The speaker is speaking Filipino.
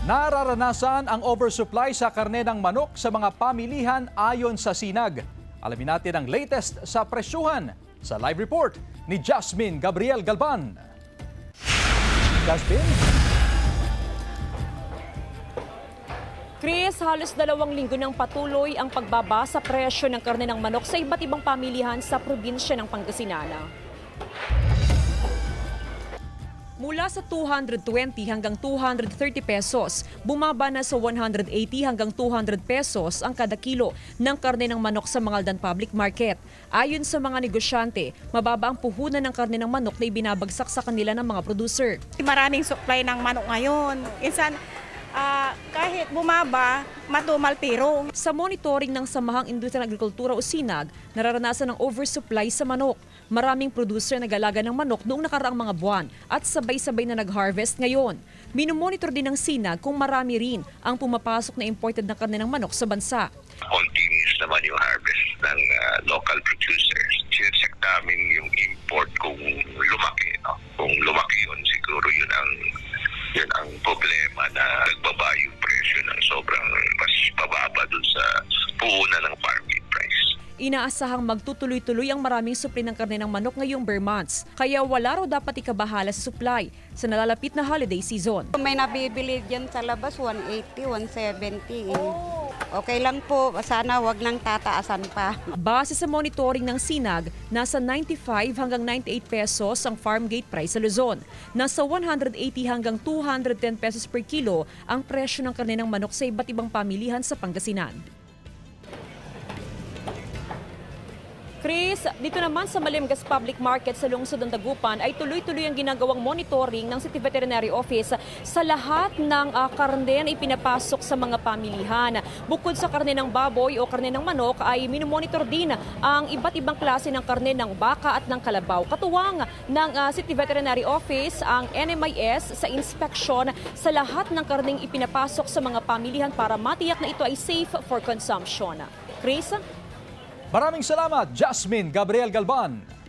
Nararanasan ang oversupply sa karne ng manok sa mga pamilihan ayon sa Sinag. Alamin natin ang latest sa presyuhan sa live report ni Jasmine Gabriel Galban. Jasmine? Chris, halos 2 linggo nang patuloy ang pagbaba sa presyo ng karne ng manok sa iba't ibang pamilihan sa probinsya ng Pangasinan. Mula sa 220 hanggang 230 pesos, bumaba na sa 180 hanggang 200 pesos ang kada kilo ng karne ng manok sa Mangaldan Public Market. Ayon sa mga negosyante, mababa ang puhunan ng karne ng manok na ibinabagsak sa kanila ng mga producer. Maraming supply ng manok ngayon. Insan, kahit bumaba, matumal pero. Sa monitoring ng Samahang Industriya ng Agrikultura o SINAG, nararanasan ng oversupply sa manok. Maraming producer nag-alaga ng manok noong nakaraang mga buwan at sabay-sabay na nag-harvest ngayon. Minomonitor din ng SINAG kung marami rin ang pumapasok na imported na karne ng manok sa bansa. Continuous naman yung harvest ng local producers. Sinecheck namin yung import kung lumaki. No? Kung lumaki yun, siguro yun ang problema na nagbaba yung presyo ng sobrang mas pababa dun sa puhunan ng farming price. Inaasahang magtutuloy-tuloy ang maraming supply ng karne ng manok ngayong bare months. Kaya wala raw dapat ikabahala sa supply sa nalalapit na holiday season. May nabibili dyan sa labas, 180, 170. Okay lang po, sana wag nang tataasan pa. Base sa monitoring ng SINAG, nasa 95 hanggang 98 pesos ang farm gate price sa Luzon. Nasa 180 hanggang 210 pesos per kilo ang presyo ng karne ng manok sa iba't ibang pamilihan sa Pangasinan. Chris, dito naman sa Malimgas Public Market sa lungsod ng Dagupan ay tuloy-tuloy ang ginagawang monitoring ng City Veterinary Office sa lahat ng karne na ipinapasok sa mga pamilihan. Bukod sa karne ng baboy o karne ng manok ay minomonitor din ang iba't ibang klase ng karne ng baka at ng kalabaw. Katuwang ng City Veterinary Office ang NMIS sa inspeksyon sa lahat ng karneng ipinapasok sa mga pamilihan para matiyak na ito ay safe for consumption. Chris? Maraming salamat, Jasmine Gabriel Galban.